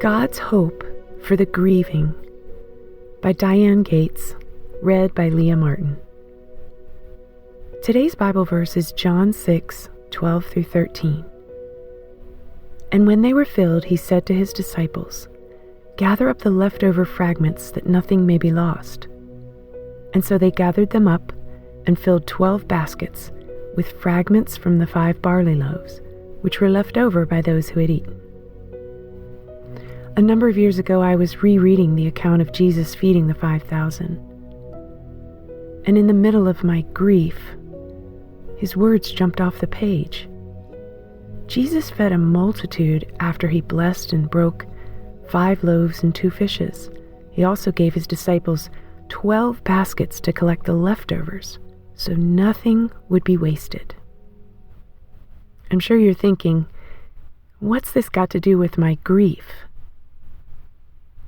God's Hope for the Grieving by Diane Gates, read by Leah Martin. Today's Bible verse is John 6:12 through 13. And when they were filled, he said to his disciples, "Gather up the leftover fragments that nothing may be lost." And so they gathered them up and filled 12 baskets with fragments from the 5 barley loaves, which were left over by those who had eaten. A number of years ago, I was rereading the account of Jesus feeding the 5,000. And in the middle of my grief, his words jumped off the page. Jesus fed a multitude after he blessed and broke 5 loaves and 2 fishes. He also gave his disciples 12 baskets to collect the leftovers, so nothing would be wasted. I'm sure you're thinking, what's this got to do with my grief?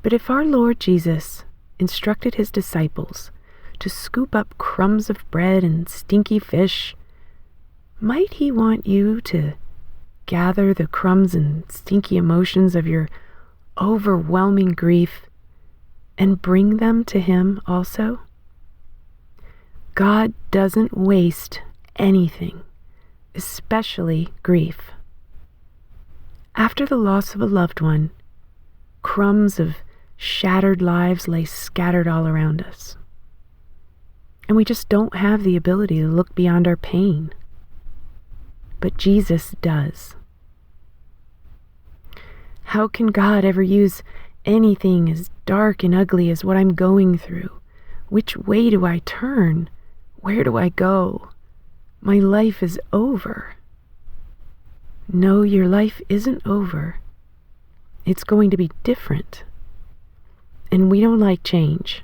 But if our Lord Jesus instructed his disciples to scoop up crumbs of bread and stinky fish, might he want you to gather the crumbs and stinky emotions of your overwhelming grief and bring them to him also? God doesn't waste anything, especially grief. After the loss of a loved one, crumbs of shattered lives lay scattered all around us. And we just don't have the ability to look beyond our pain. But Jesus does. How can God ever use anything as dark and ugly as what I'm going through? Which way do I turn? Where do I go? My life is over. No, your life isn't over. It's going to be different. And we don't like change.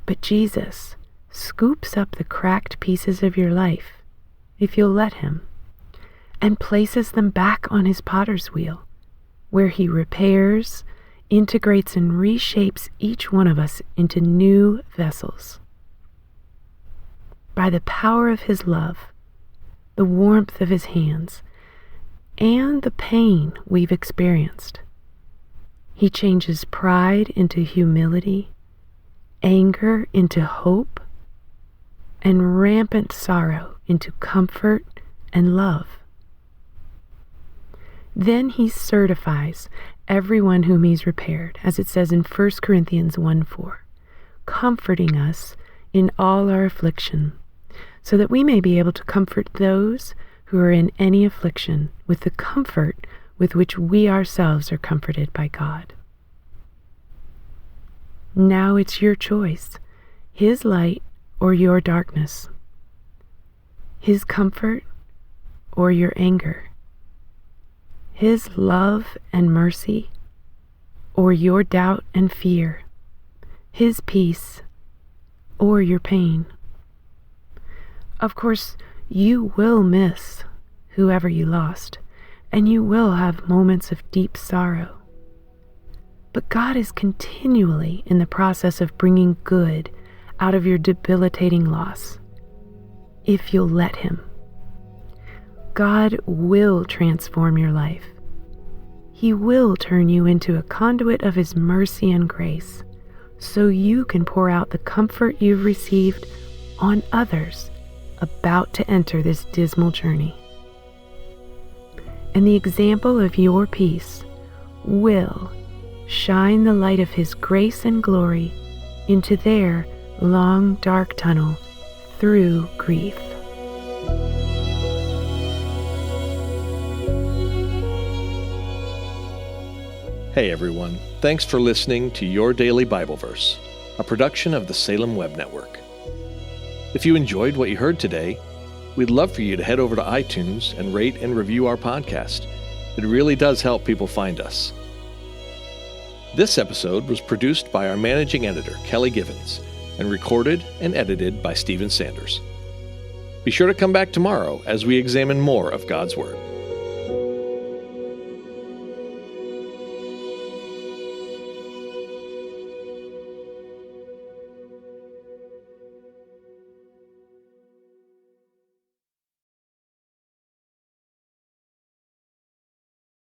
But Jesus scoops up the cracked pieces of your life, if you'll let him, and places them back on his potter's wheel, where he repairs, integrates, and reshapes each one of us into new vessels. By the power of his love, the warmth of his hands, and the pain we've experienced, he changes pride into humility, anger into hope, and rampant sorrow into comfort and love. Then he certifies everyone whom he's repaired, as it says in 1 Corinthians 1:4, comforting us in all our affliction, so that we may be able to comfort those who are in any affliction with the comfort with which we ourselves are comforted by God. Now it's your choice, his light or your darkness, his comfort or your anger, his love and mercy or your doubt and fear, his peace or your pain. Of course, you will miss whoever you lost, and you will have moments of deep sorrow. But God is continually in the process of bringing good out of your debilitating loss, if you'll let him. God will transform your life. He will turn you into a conduit of his mercy and grace, so you can pour out the comfort you've received on others about to enter this dismal journey. And the example of your peace will shine the light of his grace and glory into their long, dark tunnel through grief. Hey everyone, thanks for listening to Your Daily Bible Verse, a production of the Salem Web Network. If you enjoyed what you heard today, we'd love for you to head over to iTunes and rate and review our podcast. It really does help people find us. This episode was produced by our managing editor, Kelly Givens, and recorded and edited by Stephen Sanders. Be sure to come back tomorrow as we examine more of God's Word.